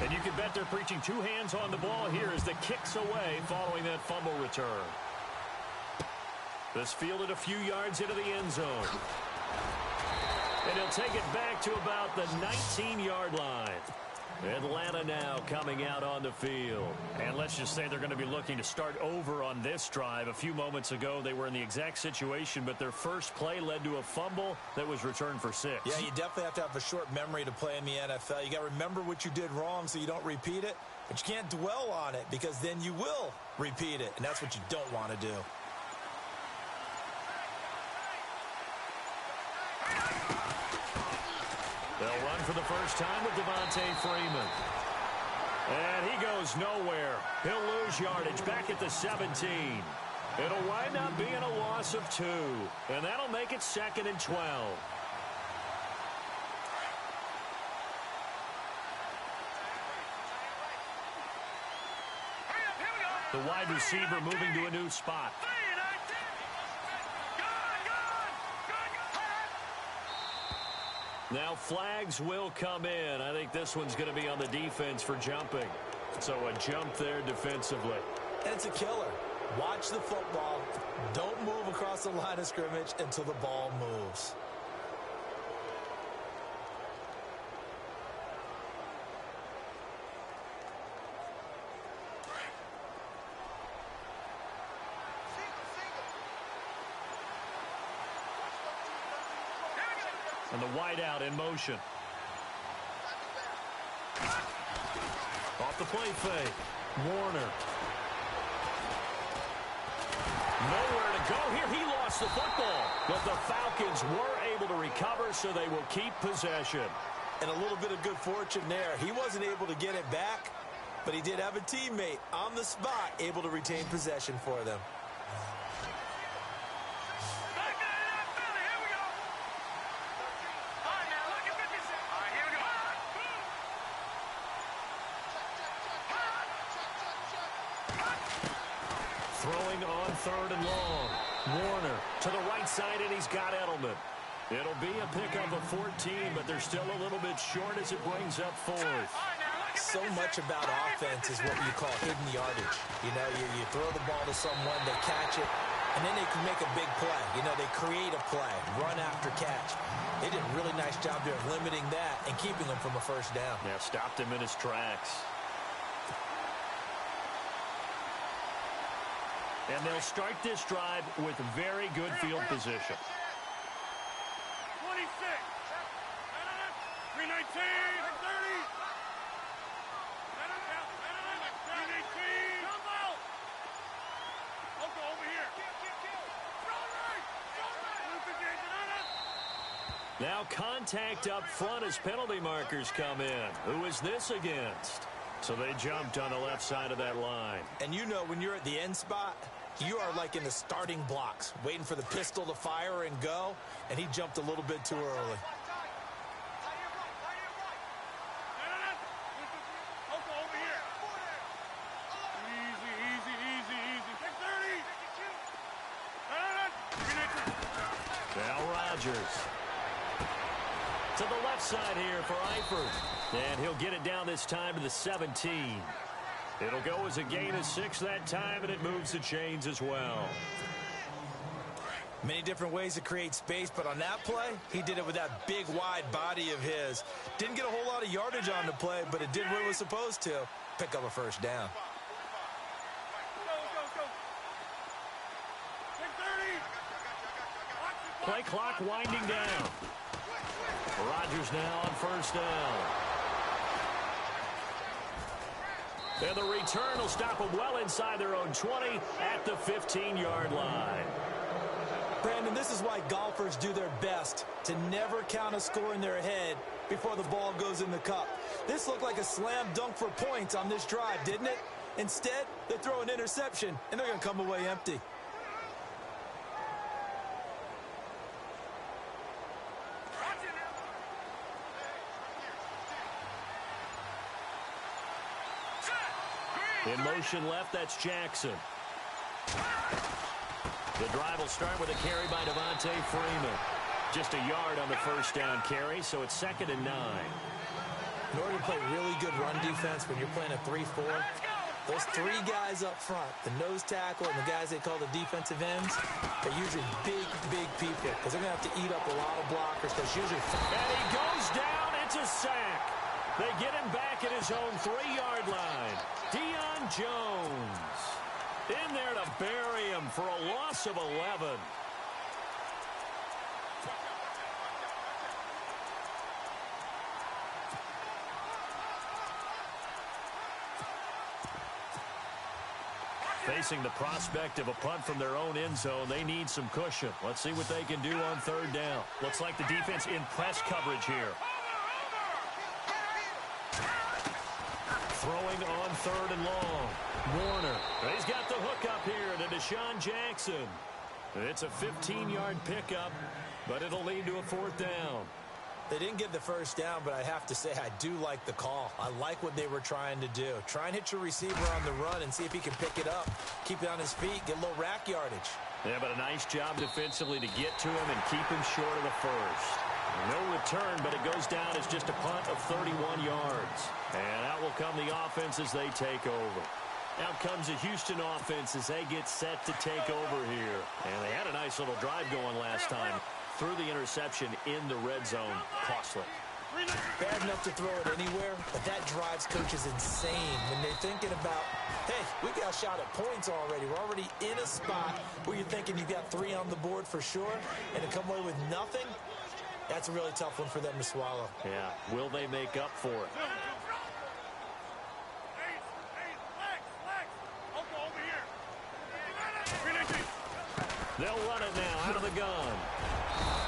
And you can bet they're preaching two hands on the ball here as the kick's away following that fumble return. This fielded a few yards into the end zone. And he'll take it back to about the 19-yard line. Atlanta now coming out on the field. And let's just say they're going to be looking to start over on this drive. A few moments ago, they were in the exact situation, but their first play led to a fumble that was returned for 6. Yeah, you definitely have to have a short memory to play in the NFL. You got to remember what you did wrong so you don't repeat it, but you can't dwell on it because then you will repeat it, and that's what you don't want to do. They'll run for the first time with Devontae Freeman. And he goes nowhere. He'll lose yardage back at the 17. It'll wind up being a loss of 2. And that'll make it 2nd and 12. The wide receiver moving to a new spot. Now flags will come in. I think this one's going to be on the defense for jumping. So a jump there defensively. And it's a killer. Watch the football. Don't move across the line of scrimmage until the ball moves. And the wideout in motion. Off the play fake. Warner. Nowhere to go here. He lost the football. But the Falcons were able to recover, so they will keep possession. And a little bit of good fortune there. He wasn't able to get it back, but he did have a teammate on the spot able to retain possession for them. Throwing on 3rd and long. Warner to the right side, and he's got Edelman. It'll be a pickup of 14, but they're still a little bit short as it brings up 4th. So much about offense is what you call hidden yardage. You know, you throw the ball to someone, they catch it, and then they can make a big play. You know, they create a play, run after catch. They did a really nice job there of limiting that and keeping him from a first down. Yeah, stopped him in his tracks. And they'll start this drive with very good field position. 26, 319, 30, 318, over here. Now contact up front as penalty markers come in. Who is this against? So they jumped on the left side of that line. And you know when you're at the end spot, you are like in the starting blocks, waiting for the pistol to fire and go, and he jumped a little bit too early. Now Rodgers. To the left side here for Eifert. And he'll get it down this time to the 17. It'll go as a gain of 6 that time, and it moves the chains as well. Many different ways to create space, but on that play, he did it with that big, wide body of his. Didn't get a whole lot of yardage on the play, but it did what it was supposed to. Pick up a first down. Play clock winding down. Rodgers now on first down. And the return will stop them well inside their own 20 at the 15-yard line. Brandon, this is why golfers do their best to never count a score in their head before the ball goes in the cup. This looked like a slam dunk for points on this drive, didn't it? Instead, they throw an interception, and they're going to come away empty. In motion left, that's Jackson. The drive will start with a carry by Devontae Freeman. Just a yard on the first down carry, so it's 2nd and 9. In order to play really good run defense when you're playing a 3-4, those three guys up front, the nose tackle and the guys they call the defensive ends, they're usually big, big people because they're going to have to eat up a lot of blockers because usually... And he goes down. It's a sack. They get him back at his own 3-yard line. Deion Jones in there to bury him for a loss of 11. Facing the prospect of a punt from their own end zone, they need some cushion. Let's see what they can do on third down. Looks like the defense in press coverage here. Throwing on third and long. Warner. He's got the hook up here to Deshaun Jackson. It's a 15-yard pickup, but it'll lead to a fourth down. They didn't get the first down, but I have to say I do like the call. I like what they were trying to do. Try and hit your receiver on the run and see if he can pick it up. Keep it on his feet, get a little rack yardage. Yeah, but a nice job defensively to get to him and keep him short of the first. No return, but it goes down as just a punt of 31 yards. And out will come the offense as they take over. Out comes the Houston offense as they get set to take over here. And they had a nice little drive going last time. Through the interception in the red zone. Costly. Bad enough to throw it anywhere, but that drives coaches insane when they're thinking about, hey, we got a shot at points already. We're already in a spot where you're thinking you've got 3 on the board for sure, and to come away with nothing, that's a really tough one for them to swallow. Yeah, will they make up for it? They'll run it now out of the gun.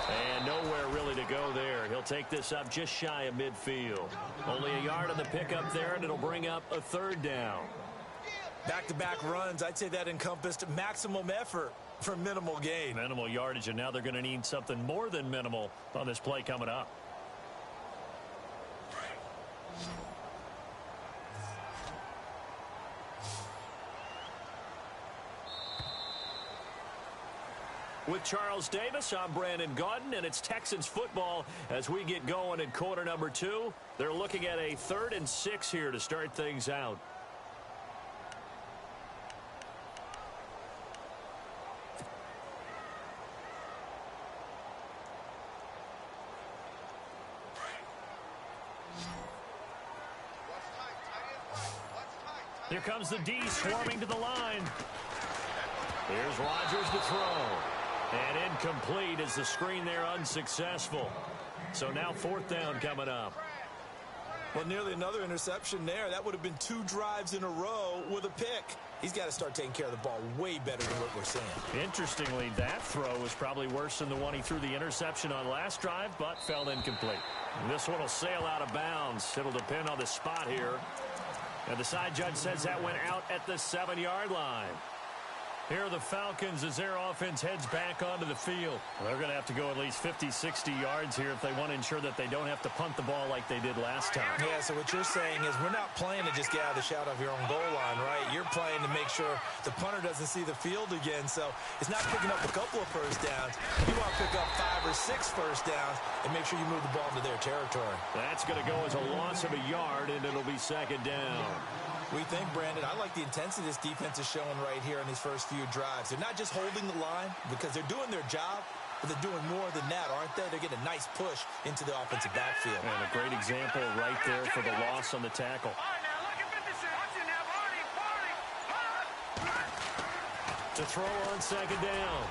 And nowhere really to go there. He'll take this up just shy of midfield. Only a yard on the pickup there, and it'll bring up a third down. Back-to-back runs, I'd say that encompassed maximum effort for minimal gain. Minimal yardage, and now they're going to need something more than minimal on this play coming up. With Charles Davis, I'm Brandon Gaudin, and it's Texans football as we get going in quarter number 2. They're looking at a 3rd and 6 here to start things out. Here comes the D swarming to the line. Here's Rodgers to throw. And incomplete as the screen there unsuccessful. So now 4th down coming up. Well, nearly another interception there. That would have been 2 drives in a row with a pick. He's got to start taking care of the ball way better than what we're seeing. Interestingly, that throw is probably worse than the one he threw the interception on last drive, but fell incomplete. And this one will sail out of bounds. It'll depend on the spot here. And the side judge says that went out at the 7-yard line. Here are the Falcons as their offense heads back onto the field. They're going to have to go at least 50, 60 yards here if they want to ensure that they don't have to punt the ball like they did last time. Yeah, so what you're saying is we're not playing to just get out of the shot of your own goal line, right? You're playing to make sure the punter doesn't see the field again. So it's not picking up a couple of first downs. You want to pick up 5 or 6 first downs and make sure you move the ball into their territory. That's going to go as a loss of a yard, and it'll be 2nd down. We think, Brandon, I like the intensity this defense is showing right here in these first few drives. They're not just holding the line because they're doing their job, but they're doing more than that, aren't they? They're getting a nice push into the offensive backfield. And a great example right there for the loss on the tackle. To throw on 2nd down.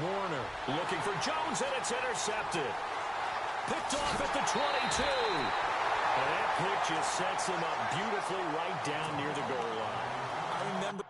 Warner looking for Jones, and it's intercepted. Picked off at the 22. And that pick just sets him up beautifully right down near the goal line. I remember.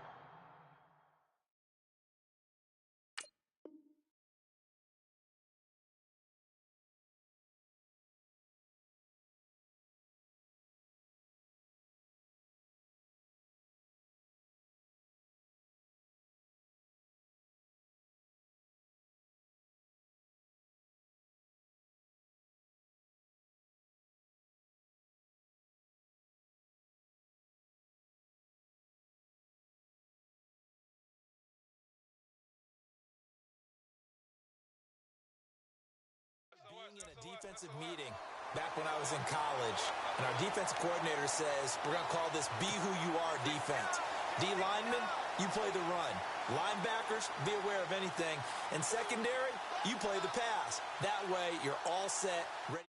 Being in a defensive meeting back when I was in college, and our defensive coordinator says, we're going to call this be who you are defense. D linemen, you play the run. Linebackers, be aware of anything. And secondary, you play the pass. That way, you're all set, ready.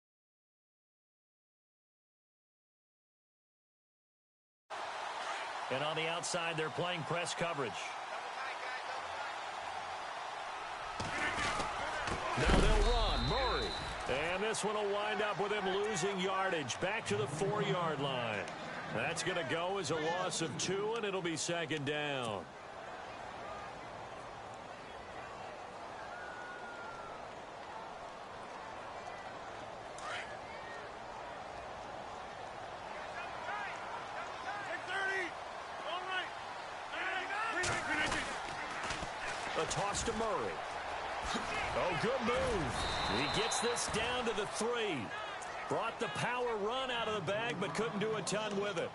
And on the outside, they're playing press coverage. Now they'll run. Murray. And this one will wind up with him losing yardage back to the 4-yard line. That's going to go as a loss of 2, and it'll be second down. A toss to Murray. Oh, good move. He gets this down to the 3. Brought the power run out of the bag, but couldn't do a ton with it.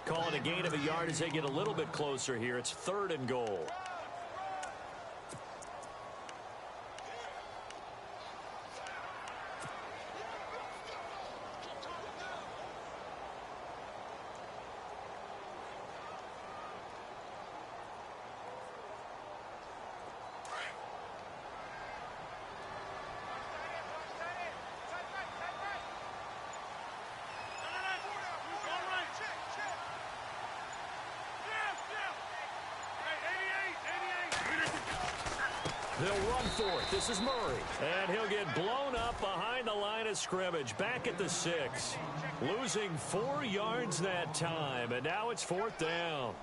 Calling a gain of a yard as they get a little bit closer here. It's 3rd and goal. They'll run for it. This is Murray. And he'll get blown up behind the line of scrimmage. Back at the 6. Losing 4 yards that time. And now it's 4th down.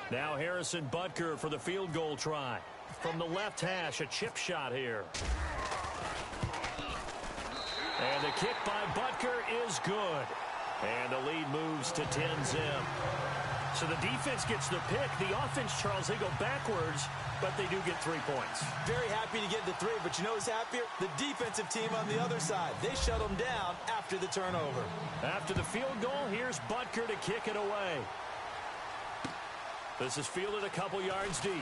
Now Harrison Butker for the field goal try. From the left hash, a chip shot here. And the kick by Butker is good. And the lead moves to 10-zip. So the defense gets the pick. The offense, Charles, they go backwards, but they do get 3 points. Very happy to get the 3, but you know who's happier? The defensive team on the other side. They shut them down after the turnover. After the field goal, here's Butker to kick it away. This is fielded a couple yards deep.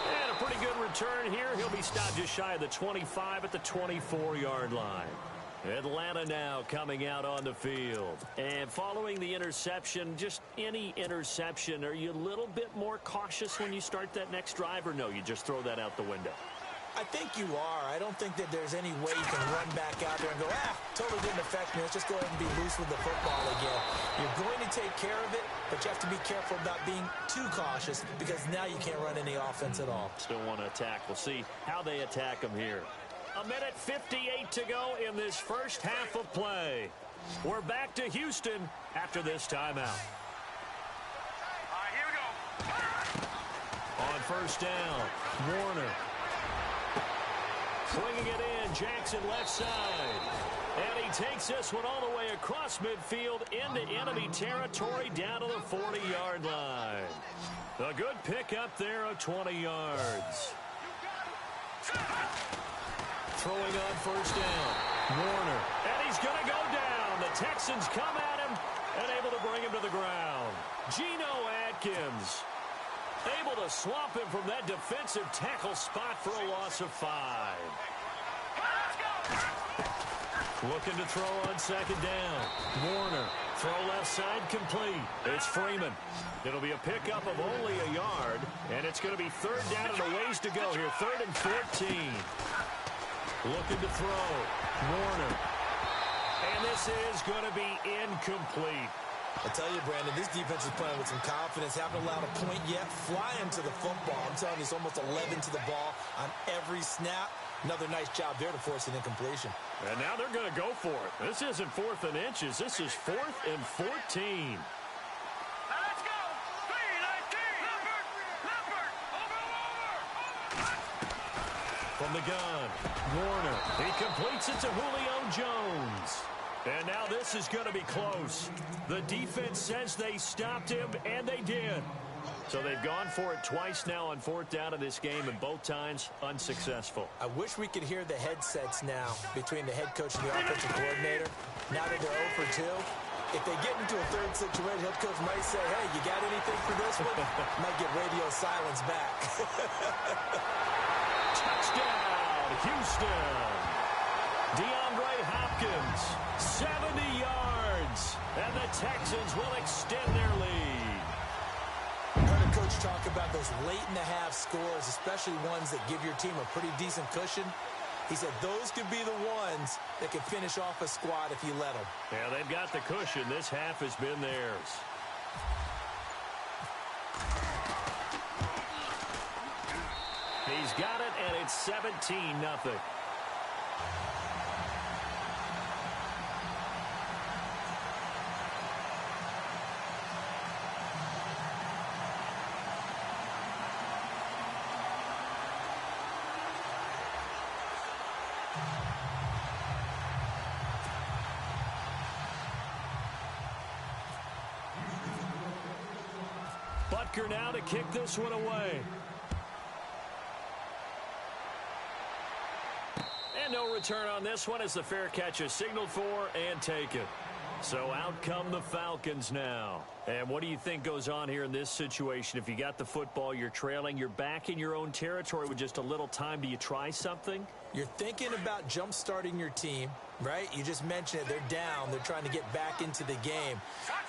And a pretty good return here. He'll be stopped just shy of the 25 at the 24-yard line. Atlanta now coming out on the field. And following the interception, just any interception, are you a little bit more cautious when you start that next drive, or no, you just throw that out the window? I think you are. I don't think that there's any way you can run back out there and go, totally didn't affect me. Let's just go ahead and be loose with the football again. You're going to take care of it, but you have to be careful about being too cautious because now you can't run any offense at all. Still want to attack. We'll see how they attack them here. 1:58 to go in this first half of play. We're back to Houston after this timeout. All right, here we go. On first down, Warner. Swinging it in, Jackson left side. And he takes this one all the way across midfield into enemy territory down to the 40-yard line. A good pickup there of 20 yards. Throwing on first down, Warner. And he's going to go down. The Texans come at him and able to bring him to the ground. Geno Atkins able to swap him from that defensive tackle spot for a loss of 5. Looking to throw on second down. Warner, throw left side complete. It's Freeman. It'll be a pickup of only a yard, and it's going to be 3rd down and a ways to go here. 3rd and 14. Looking to throw. Warner. And this is going to be incomplete. I tell you, Brandon, this defense is playing with some confidence. Haven't allowed a point yet. Flying to the football. I'm telling you, it's almost 11 to the ball on every snap. Another nice job there to force an incompletion. And now they're going to go for it. This isn't 4th and inches. This is 4th and 14. Let's go. 3-19. Leopard. Over. From the gun, Warner. He completes it to Julio Jones. And now this is going to be close. The defense says they stopped him, and they did. So they've gone for it twice now on 4th down in this game, and both times unsuccessful. I wish we could hear the headsets now between the head coach and the offensive coordinator. Now that they're 0 for 2, if they get into a third situation, head coach might say, hey, you got anything for this one? Might get radio silence back. Touchdown, Houston. DeAndre Hopkins, 70 yards. And the Texans will extend their lead. I heard a coach talk about those late-in-the-half scores, especially ones that give your team a pretty decent cushion. He said those could be the ones that could finish off a squad if you let them. Yeah, they've got the cushion. This half has been theirs. He's got it, and it's 17-0. Butker now to kick this one away. And no return on this one as the fair catch is signaled for and taken. So out come the Falcons now. And what do you think goes on here in this situation? If you got the football, you're trailing, you're back in your own territory with just a little time. Do you try something? You're thinking about jump-starting your team, right? You just mentioned it. They're down. They're trying to get back into the game.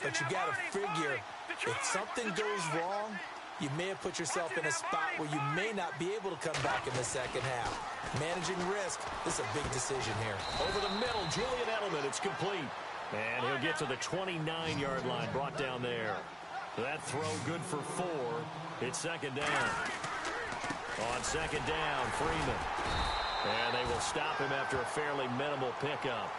But you got to figure if something goes wrong, you may have put yourself in a spot where you may not be able to come back in the second half. Managing risk, this is a big decision here. Over the middle, Julian Edelman, it's complete. And he'll get to the 29-yard line, brought down there. That throw good for 4. It's second down. On second down, Freeman. And they will stop him after a fairly minimal pickup.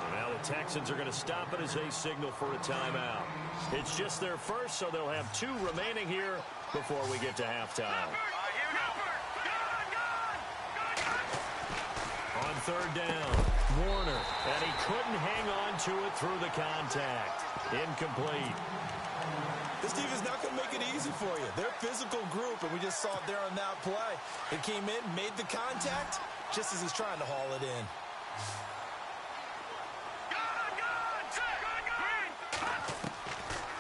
And now the Texans are going to stop it as they signal for a timeout. It's just their first, so they'll have 2 remaining here before we get to halftime. On third down, Warner, and he couldn't hang on to it through the contact. Incomplete. This team is not going to make it easy for you. They're a physical group, and we just saw it there on that play. It came in, made the contact, just as he's trying to haul it in.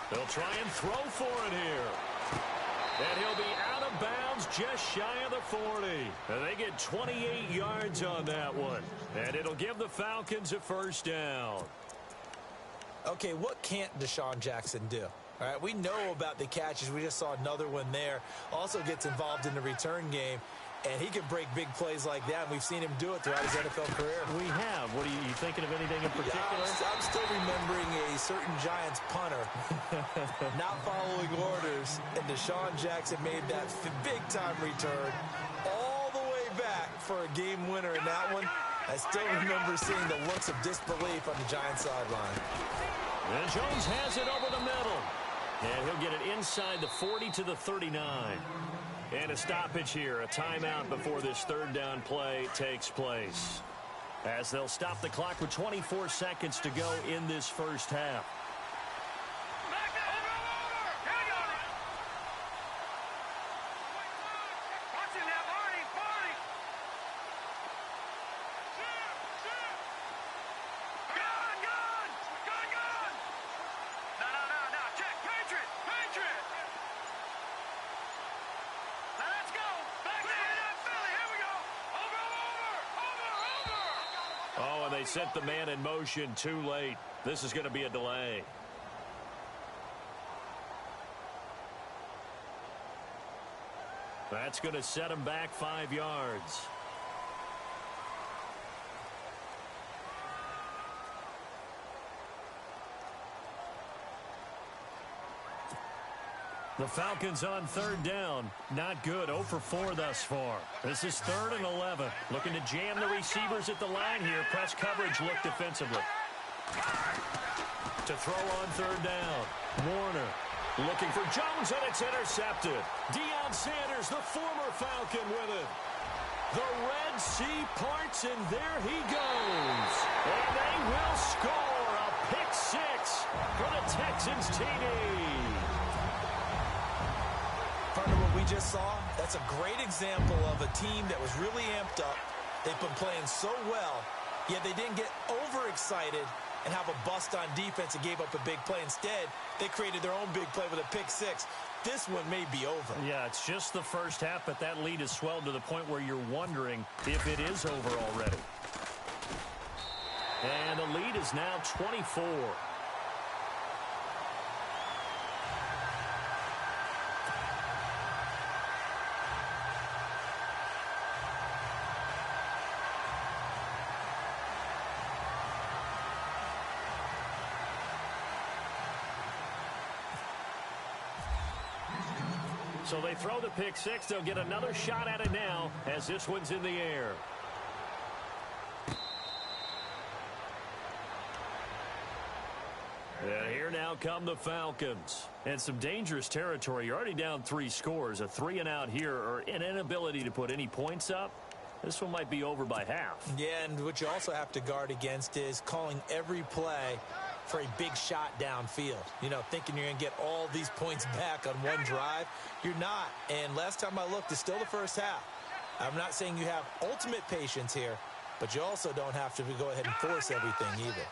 They'll try and throw for it here. And he'll be out of bounds just shy of the 40. And they get 28 yards on that one. And it'll give the Falcons a first down. Okay, what can't Deshaun Jackson do? All right, we know about the catches. We just saw another one there. Also gets involved in the return game. And he can break big plays like that. And we've seen him do it throughout his NFL career. We have. What are you thinking of anything in particular? Yeah, I'm still remembering a certain Giants punter not following orders. And Deshaun Jackson made that big-time return all the way back for a game winner in that one. I still remember seeing the looks of disbelief on the Giants sideline. And Jones has it over the middle. And he'll get it inside the 40 to the 39. And a stoppage here, a timeout before this third down play takes place. As they'll stop the clock with 24 seconds to go in this first half. Oh, and they sent the man in motion too late. This is going to be a delay. That's going to set him back 5 yards. The Falcons on third down. Not good. 0 for 4 thus far. This is 3rd and 11. Looking to jam the receivers at the line here. Press coverage look defensively. To throw on third down. Warner looking for Jones, and it's intercepted. Deion Sanders, the former Falcon, with it. The Red Sea parts, and there he goes. And they will score a pick 6 for the Texans TD. Partner, what we just saw, that's a great example of a team that was really amped up. They've been playing so well, yet they didn't get overexcited and have a bust on defense and gave up a big play. Instead, they created their own big play with a pick 6. This one may be over. Yeah, it's just the first half, but that lead has swelled to the point where you're wondering if it is over already. And the lead is now 24. So they throw the pick six. They'll get another shot at it now as this one's in the air. And here now come the Falcons. And some dangerous territory. You're already down 3 scores. A 3-and-out here or an inability to put any points up. This one might be over by half. Yeah, and what you also have to guard against is calling every play for a big shot downfield. You know, thinking you're going to get all these points back on one drive. You're not. And last time I looked, it's still the first half. I'm not saying you have ultimate patience here, but you also don't have to go ahead and force everything either.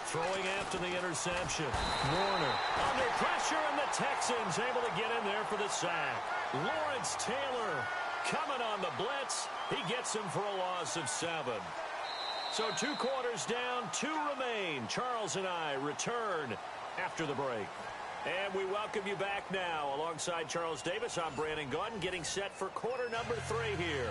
Throwing after the interception. Warner under pressure, and the Texans able to get in there for the sack. Lawrence Taylor coming on the blitz. He gets him for a loss of 7. So 2 quarters down, 2 remain. Charles and I return after the break. And we welcome you back now. Alongside Charles Davis, I'm Brandon Gunn, getting set for quarter number 3 here.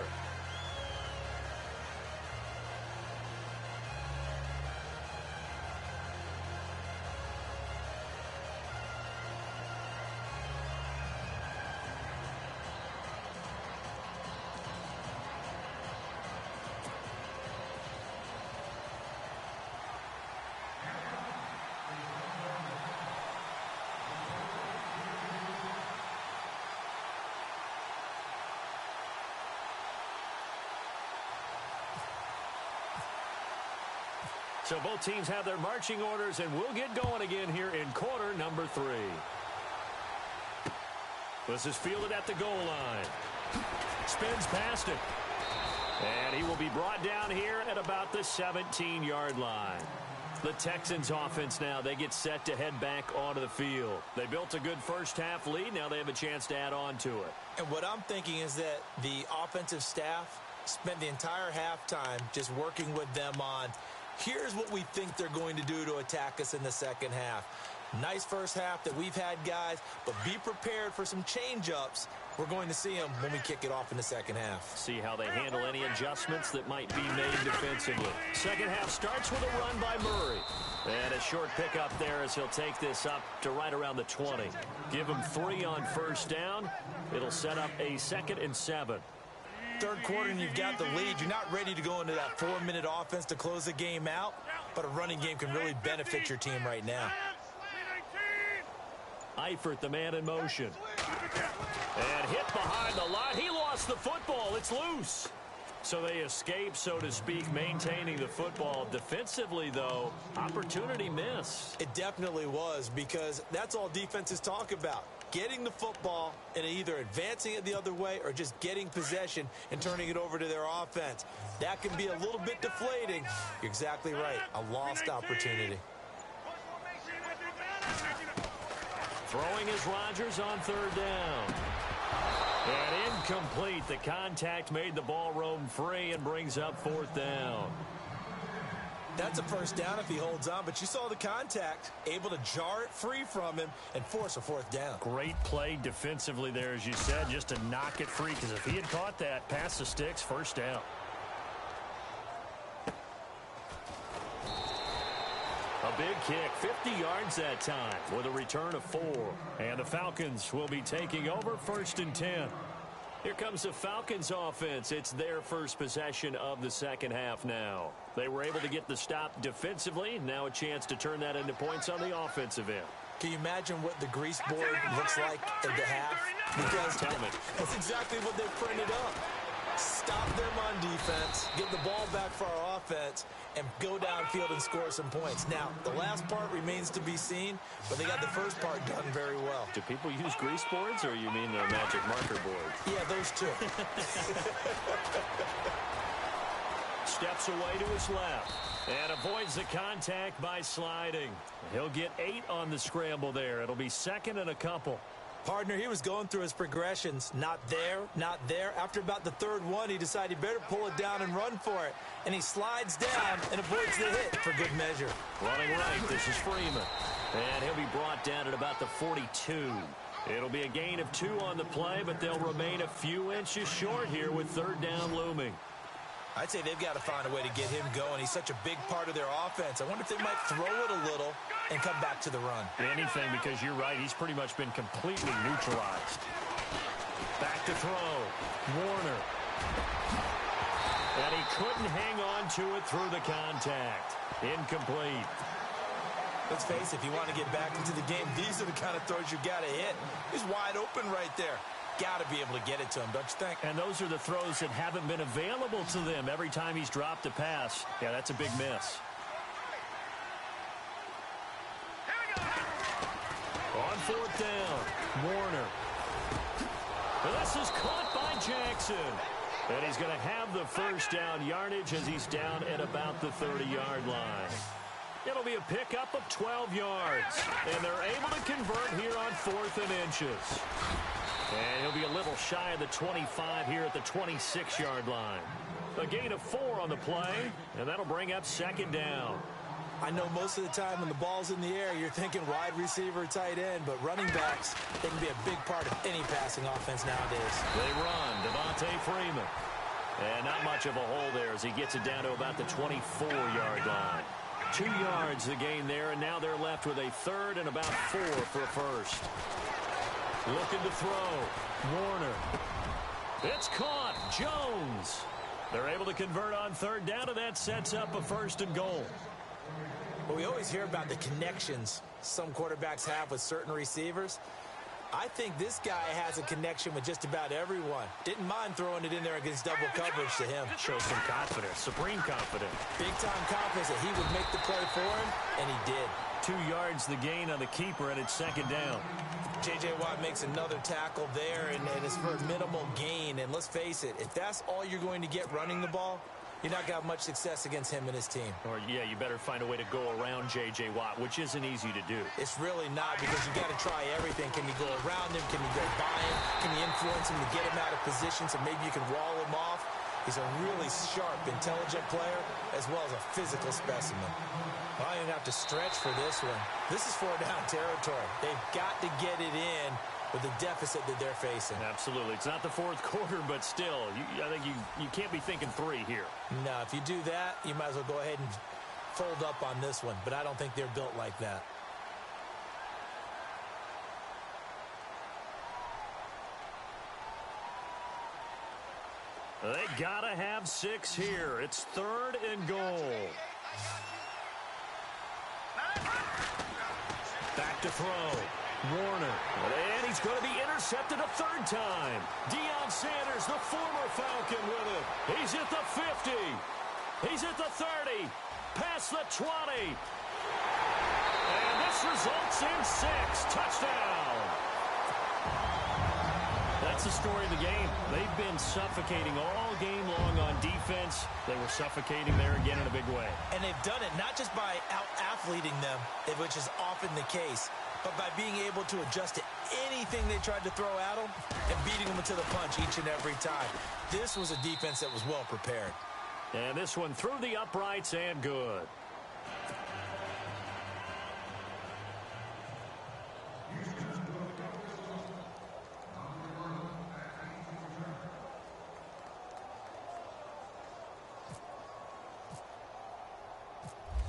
So both teams have their marching orders, and we'll get going again here in quarter number 3. This is fielded at the goal line. Spins past it. And he will be brought down here at about the 17-yard line. The Texans offense now, they get set to head back onto the field. They built a good first half lead. Now they have a chance to add on to it. And what I'm thinking is that the offensive staff spent the entire halftime just working with them on, here's what we think they're going to do to attack us in the second half. Nice first half that we've had, guys, but be prepared for some change-ups. We're going to see them when we kick it off in the second half. See how they handle any adjustments that might be made defensively. Second half starts with a run by Murray. And a short pickup there as he'll take this up to right around the 20. Give him 3 on first down. It'll set up a 2nd and 7. Third quarter and you've got the lead. You're not ready to go into that 4-minute offense to close the game out, but a running game can really benefit your team right now. Eifert, the man in motion. And hit behind the line. He lost the football. It's loose. So they escape, so to speak, maintaining the football. Defensively, though, opportunity miss. It definitely was, because that's all defenses talk about. Getting the football and either advancing it the other way or just getting possession and turning it over to their offense. That can be a little bit deflating. You're exactly right. A lost opportunity. Throwing is Rodgers on 3rd down. And incomplete. The contact made the ball roam free and brings up 4th down. That's a first down if he holds on, but you saw the contact, able to jar it free from him and force a 4th down. Great play defensively there, as you said, just to knock it free, because if he had caught that, past the sticks, 1st down. A big kick, 50 yards that time, with a return of 4. And the Falcons will be taking over 1st and 10. Here comes the Falcons offense. It's their first possession of the second half now. They were able to get the stop defensively. Now a chance to turn that into points on the offensive end. Can you imagine what the grease board looks like at the half? Because that's exactly what they printed up. Stop them on defense, get the ball back for our offense, and go downfield and score some points. Now, the last part remains to be seen, but they got the first part done very well. Do people use grease boards, or you mean their magic marker board? Yeah, those two. Steps away to his left and avoids the contact by sliding. He'll get 8 on the scramble there. It'll be 2nd and a couple. Partner, he was going through his progressions. Not there, not there. After about the third one, he decided he better pull it down and run for it. And he slides down and avoids the hit for good measure. Running right, this is Freeman. And he'll be brought down at about the 42. It'll be a gain of 2 on the play, but they'll remain a few inches short here with third down looming. I'd say they've got to find a way to get him going. He's such a big part of their offense. I wonder if they might throw it a little and come back to the run. Anything, because you're right. He's pretty much been completely neutralized. Back to throw. Warner. And he couldn't hang on to it through the contact. Incomplete. Let's face it, if you want to get back into the game, these are the kind of throws you got to hit. He's wide open right there. Got to be able to get it to him, don't you think? And those are the throws that haven't been available to them every time he's dropped a pass. Yeah, that's a big miss. On fourth down, Warner. And this is caught by Jackson. And he's going to have the first down yardage as he's down at about the 30-yard line. It'll be a pickup of 12 yards. And they're able to convert here on 4th and inches. And he'll be a little shy of the 25 here at the 26-yard line. A gain of 4 on the play, and that'll bring up second down. I know most of the time when the ball's in the air, you're thinking wide receiver, tight end, but running backs, they can be a big part of any passing offense nowadays. They run, Devontae Freeman. And not much of a hole there as he gets it down to about the 24-yard line. 2 yards the gain there, and now they're left with a third and about 4 for a first. Looking to throw. Warner. It's caught. Jones. They're able to convert on third down, and that sets up a 1st and goal. Well, we always hear about the connections some quarterbacks have with certain receivers. I think this guy has a connection with just about everyone. Didn't mind throwing it in there against double coverage to him. Shows some confidence, supreme confidence. Big-time confidence that he would make the play for him, and he did. 2 yards the gain on the keeper, and it's second down. J.J. Watt makes another tackle there, and it's for a minimal gain. And let's face it, if that's all you're going to get running the ball, you're not going to have much success against him and his team. Or, yeah, you better find a way to go around J.J. Watt, which isn't easy to do. It's really not, because you got to try everything. Can you go around him? Can you go by him? Can you influence him to get him out of position so maybe you can wall him off? He's a really sharp, intelligent player, as well as a physical specimen. I don't even have to stretch for this one. This is 4-down territory. They've got to get it in with the deficit that they're facing. Absolutely. It's not the 4th quarter, but still, I think you can't be thinking 3 here. No, if you do that, you might as well go ahead and fold up on this one. But I don't think they're built like that. They gotta have 6 here. It's 3rd and goal. Back to throw. Warner. And he's going to be intercepted a 3rd time. Deion Sanders, the former Falcon, with it. He's at the 50. He's at the 30. Past the 20. And this results in 6. Touchdown. That's the story of the game. They've been suffocating all game long on defense. They were suffocating there again in a big way. And they've done it not just by out-athleting them, which is often the case, but by being able to adjust to anything they tried to throw at them and beating them to the punch each and every time. This was a defense that was well prepared. And this one through the uprights and good.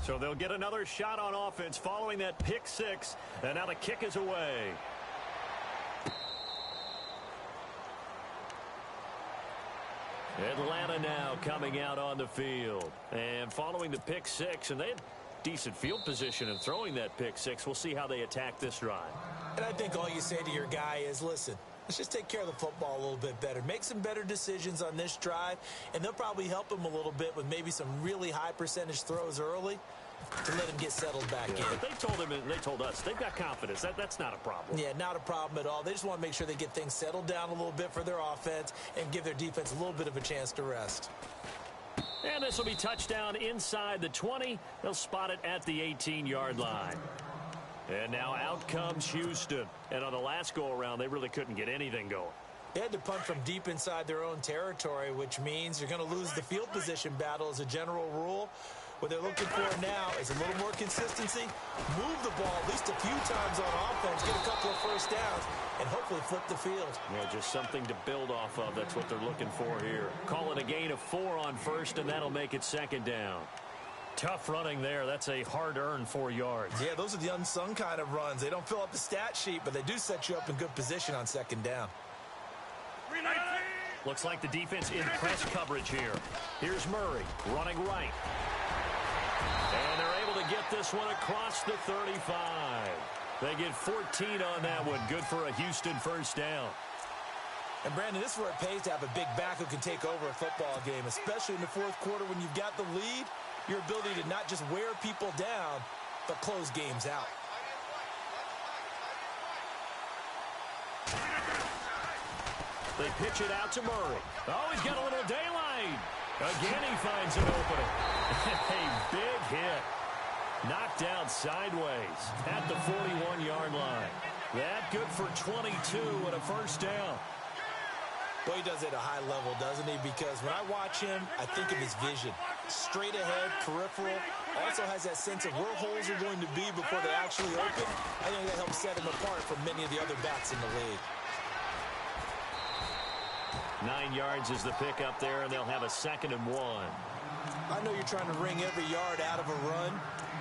So they'll get another shot on offense following that pick 6. And now the kick is away. Atlanta now coming out on the field. And following the pick 6, and they had decent field position in throwing that pick 6. We'll see how they attack this drive. And I think all you say to your guy is, listen, let's just take care of the football a little bit better. Make some better decisions on this drive, and they'll probably help him a little bit with maybe some really high percentage throws early to let him get settled back in. But they told him, and they told us, they've got confidence. That's not a problem. Yeah, not a problem at all. They just want to make sure they get things settled down a little bit for their offense and give their defense a little bit of a chance to rest. And this will be touchdown inside the 20. They'll spot it at the 18-yard line. And now out comes Houston. And on the last go-around, they really couldn't get anything going. They had to punt from deep inside their own territory, which means you're going to lose the field position battle as a general rule. What they're looking for now is a little more consistency, move the ball at least a few times on offense, get a couple of first downs, and hopefully flip the field. Yeah, just something to build off of. That's what they're looking for here. Call it a gain of 4 on first, and that'll make it second down. Tough running there. That's a hard-earned 4 yards. Yeah, those are the unsung kind of runs. They don't fill up the stat sheet, but they do set you up in good position on second down. Looks like the defense in press coverage here. Here's Murray running right. And they're able to get this one across the 35. They get 14 on that one. Good for a Houston first down. And, Brandon, this is where it pays to have a big back who can take over a football game, especially in the fourth quarter when you've got the lead. Your ability to not just wear people down, but close games out. They pitch it out to Murray. Oh, he's got a little daylight. Again, he finds an opening. A big hit. Knocked down sideways at the 41-yard line. That good for 22 and a first down. Well, he does it at a high level, doesn't he? Because when I watch him, I think of his vision. Straight ahead, peripheral. Also has that sense of where holes are going to be before they actually open. I think that helps set him apart from many of the other backs in the league. 9 yards is the pick up there, and they'll have a 2nd and 1. I know you're trying to wring every yard out of a run,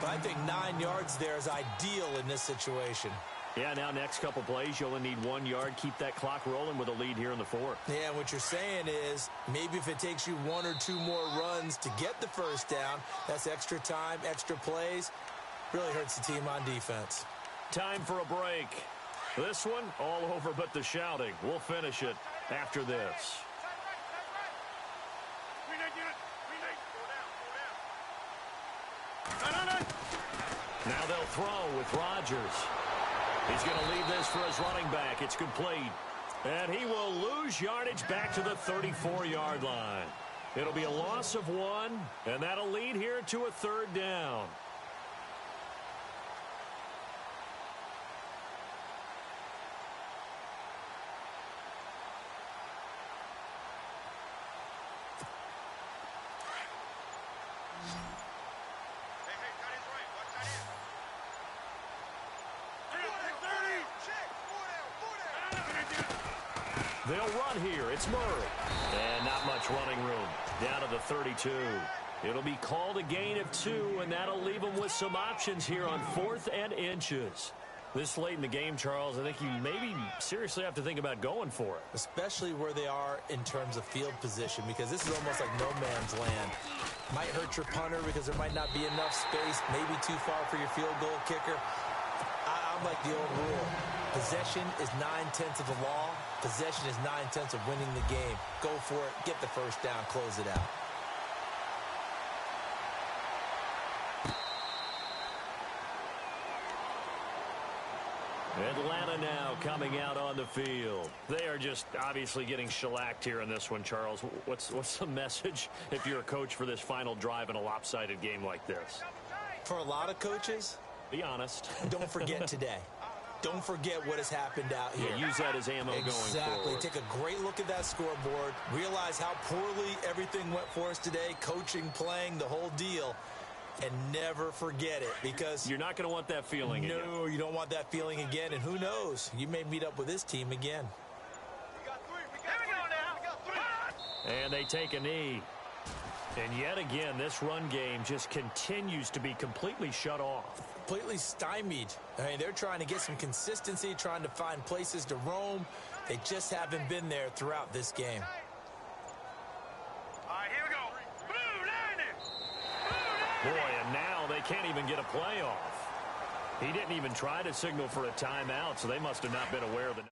but I think 9 yards there is ideal in this situation. Yeah, now next couple plays, you only need 1 yard. Keep that clock rolling with a lead here in the 4th. Yeah, what you're saying is maybe if it takes you 1 or 2 more runs to get the first down, that's extra time, extra plays. Really hurts the team on defense. Time for a break. This one, all over but the shouting. We'll finish it after this. Now they'll throw with Rodgers. He's going to leave this for his running back. It's complete. And he will lose yardage back to the 34-yard line. It'll be a loss of 1, and that'll lead here to a 3rd down. They'll run here. It's Murray. And not much running room. Down to the 32. It'll be called a gain of 2, and that'll leave them with some options here on 4th and inches. This late in the game, Charles, I think you maybe seriously have to think about going for it. Especially where they are in terms of field position, because this is almost like no man's land. Might hurt your punter because there might not be enough space, maybe too far for your field goal kicker. I'm like the old rule. Possession is 9/10 of the law. Possession is 9/10 of winning the game. Go for it. Get the first down. Close it out. Atlanta now coming out on the field. They are just obviously getting shellacked here in this one, Charles. What's the message if you're a coach for this final drive in a lopsided game like this? For a lot of coaches, be honest. Don't forget today. Don't forget what has happened out here. Yeah, use that as ammo going forward. Exactly. Take a great look at that scoreboard. Realize how poorly everything went for us today. Coaching, playing, the whole deal. And never forget it, because you're not going to want that feeling again. No, you don't want that feeling again. And who knows? You may meet up with this team again. And they take a knee. And yet again, this run game just continues to be completely shut off. Completely stymied. I mean, they're trying to get some consistency, trying to find places to roam. They just haven't been there throughout this game. All right, here we go. Blue line. Boy, and now they can't even get a play off. He didn't even try to signal for a timeout, so they must have not been aware of the